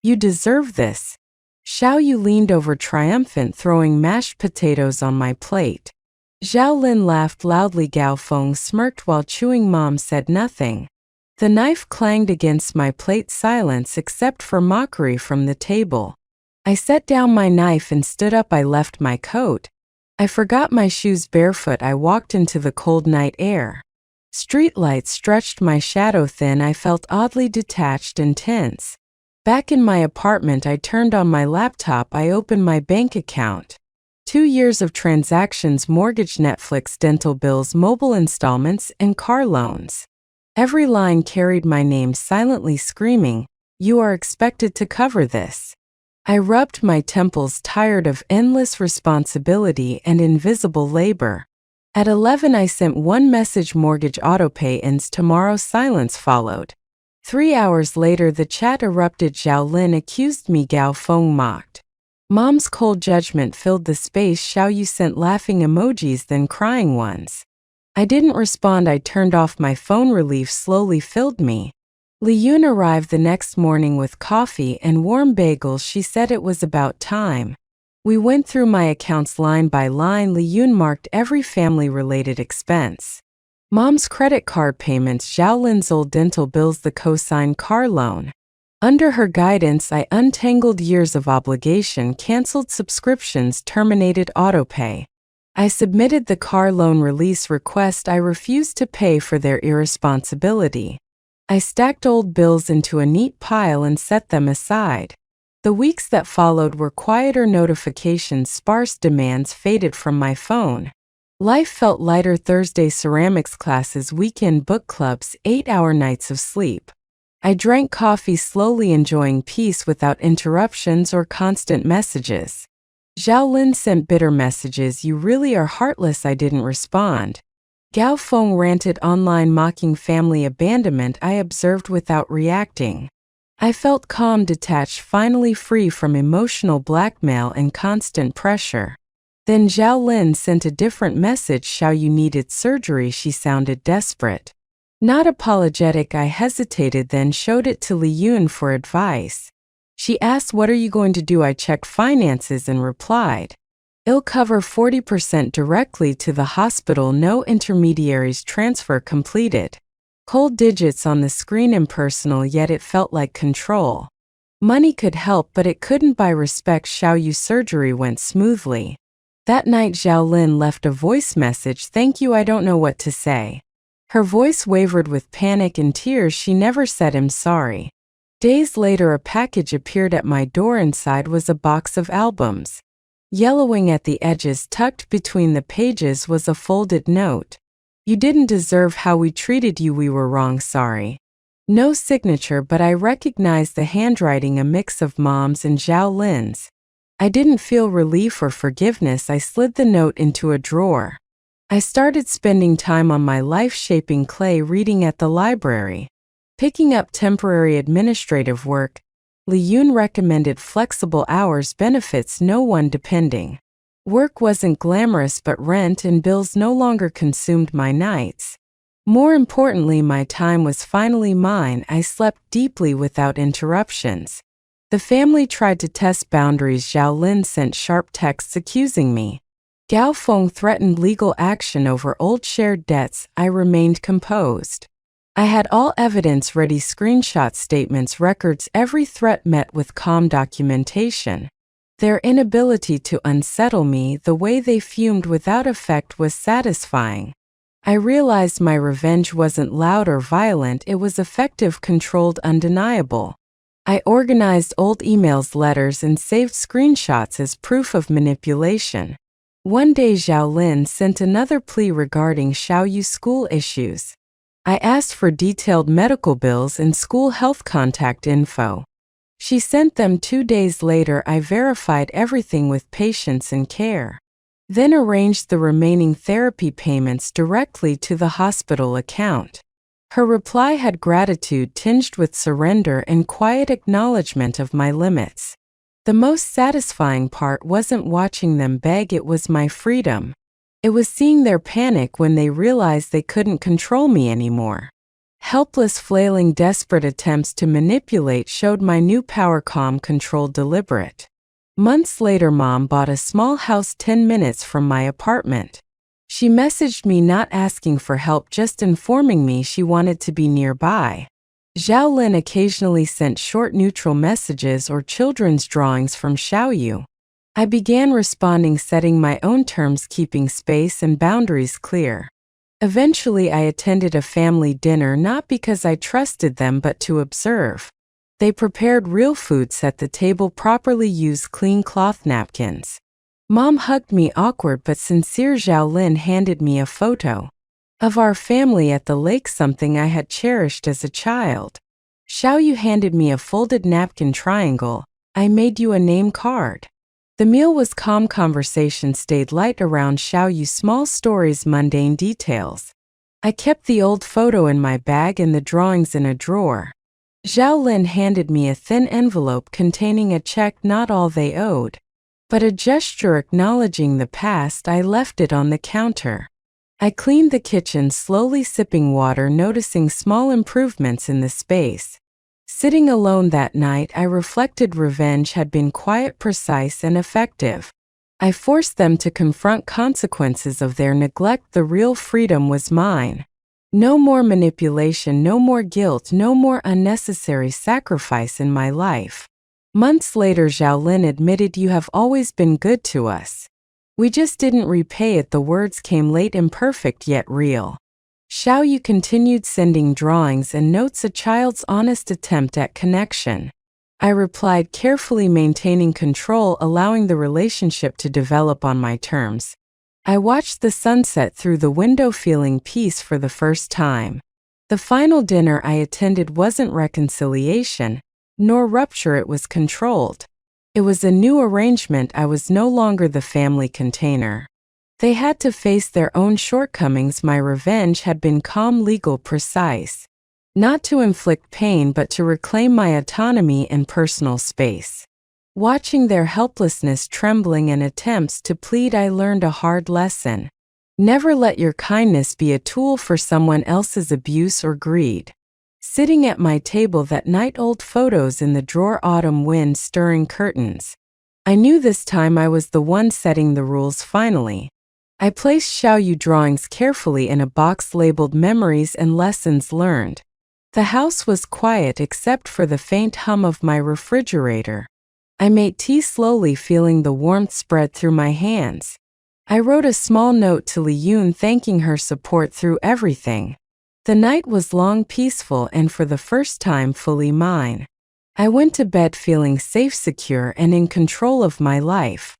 You deserve this. Xiao Yu leaned over triumphant, throwing mashed potatoes on my plate. Zhao Lin laughed loudly. Gao Feng smirked while chewing. Mom said nothing. The knife clanged against my plate. Silence except for mockery from the table. I set down my knife and stood up. I left my coat. I forgot my shoes. Barefoot, I walked into the cold night air. Streetlights stretched my shadow thin. I felt oddly detached and tense. Back in my apartment, I turned on my laptop. I opened my bank account. 2 years of transactions: mortgage, Netflix, dental bills, mobile installments, and car loans. Every line carried my name, silently screaming, "You are expected to cover this." I rubbed my temples, tired of endless responsibility and invisible labor. At 11, I sent one message: mortgage autopay ends tomorrow. Silence followed. 3 hours later, the chat erupted. Zhao Lin accused me. Gao Feng mocked. Mom's cold judgment filled the space. Xiao Yu sent laughing emojis, then crying ones. I didn't respond. I turned off my phone. Relief slowly filled me. Li Yun arrived the next morning with coffee and warm bagels. She said it was about time. We went through my accounts line by line. Li Yun marked every family-related expense. Mom's credit card payments, Zhao Lin's old dental bills, the co-signed car loan. Under her guidance, I untangled years of obligation, canceled subscriptions, terminated autopay. I submitted the car loan release request. I refused to pay for their irresponsibility. I stacked old bills into a neat pile and set them aside. The weeks that followed were quieter. Notifications, sparse demands faded from my phone. Life felt lighter. Thursday ceramics classes, weekend book clubs, 8-hour nights of sleep. I drank coffee slowly, enjoying peace without interruptions or constant messages. Zhao Lin sent bitter messages: "You really are heartless." I didn't respond. Gao Feng ranted online, mocking family abandonment. I observed without reacting. I felt calm, detached, finally free from emotional blackmail and constant pressure. Then Zhao Lin sent a different message: "Xiao Yu needed surgery." She sounded desperate. Not apologetic, I hesitated, then showed it to Li Yun for advice. She asked, "What are you going to do?" I checked finances and replied, "I'll cover 40% directly to the hospital, no intermediaries, transfer completed." Cold digits on the screen, impersonal, yet it felt like control. Money could help, but it couldn't buy respect. Xiao Yu's surgery went smoothly. That night, Zhao Lin left a voice message: "Thank you, I don't know what to say." Her voice wavered with panic and tears. She never said "I'm sorry." Days later, a package appeared at my door. Inside was a box of albums. Yellowing at the edges, tucked between the pages, was a folded note. "You didn't deserve how we treated you. We were wrong. Sorry." No signature, but I recognized the handwriting, a mix of Mom's and Zhao Lin's. I didn't feel relief or forgiveness. I slid the note into a drawer. I started spending time on my life-shaping clay, reading at the library, picking up temporary administrative work. Li Yun recommended flexible hours, benefits, no one depending. Work wasn't glamorous, but rent and bills no longer consumed my nights. More importantly, my time was finally mine. I slept deeply without interruptions. The family tried to test boundaries. Zhao Lin sent sharp texts accusing me. Gao Feng threatened legal action over old shared debts. I remained composed. I had all evidence ready: screenshots, statements, records. Every threat met with calm documentation. Their inability to unsettle me, the way they fumed without effect, was satisfying. I realized my revenge wasn't loud or violent. It was effective, controlled, undeniable. I organized old emails, letters, and saved screenshots as proof of manipulation. One day, Zhao Lin sent another plea regarding Xiao Yu's school issues. I asked for detailed medical bills and school health contact info. She sent them 2 days later. I verified everything with patience and care, then arranged the remaining therapy payments directly to the hospital account. Her reply had gratitude tinged with surrender and quiet acknowledgement of my limits. The most satisfying part wasn't watching them beg, it was my freedom. It was seeing their panic when they realized they couldn't control me anymore. Helpless, flailing, desperate attempts to manipulate showed my new power, calm, controlled, deliberate. Months later, Mom bought a small house 10 minutes from my apartment. She messaged me not asking for help, just informing me she wanted to be nearby. Xiaolin occasionally sent short neutral messages or children's drawings from Xiaoyu. I began responding, setting my own terms, keeping space and boundaries clear. Eventually, I attended a family dinner not because I trusted them but to observe. They prepared real food, set the table properly, used clean cloth napkins. Mom hugged me, awkward but sincere. Xiaolin handed me a photo of our family at the lake, something I had cherished as a child. Xiaoyu handed me a folded napkin triangle. I made you a name card. The meal was calm, conversation stayed light around Xiaoyu, small stories, mundane details. I kept the old photo in my bag and the drawings in a drawer. Xiaolin handed me a thin envelope containing a check, not all they owed, but a gesture acknowledging the past. I left it on the counter. I cleaned the kitchen, slowly sipping water, noticing small improvements in the space. Sitting alone that night, I reflected. Revenge had been quiet, precise, and effective. I forced them to confront consequences of their neglect. The real freedom was mine. No more manipulation, no more guilt, no more unnecessary sacrifice in my life. Months later, Xiaolin admitted, "You have always been good to us. We just didn't repay it." The words came late, imperfect yet real. Xiaoyu continued sending drawings and notes, a child's honest attempt at connection. I replied carefully, maintaining control, allowing the relationship to develop on my terms. I watched the sunset through the window, feeling peace for the first time. The final dinner I attended wasn't reconciliation, nor rupture, it was controlled. It was a new arrangement. I was no longer the family container. They had to face their own shortcomings. My revenge had been calm, legal, precise. Not to inflict pain but to reclaim my autonomy and personal space. Watching their helplessness, trembling, and attempts to plead, I learned a hard lesson. Never let your kindness be a tool for someone else's abuse or greed. Sitting at my table that night, old photos in the drawer, autumn wind stirring curtains. I knew this time I was the one setting the rules. Finally, I placed Xiaoyu drawings carefully in a box labeled Memories and Lessons Learned. The house was quiet except for the faint hum of my refrigerator. I made tea slowly, feeling the warmth spread through my hands. I wrote a small note to Li Yun, thanking her support through everything. The night was long, peaceful, and for the first time fully mine. I went to bed feeling safe, secure, and in control of my life.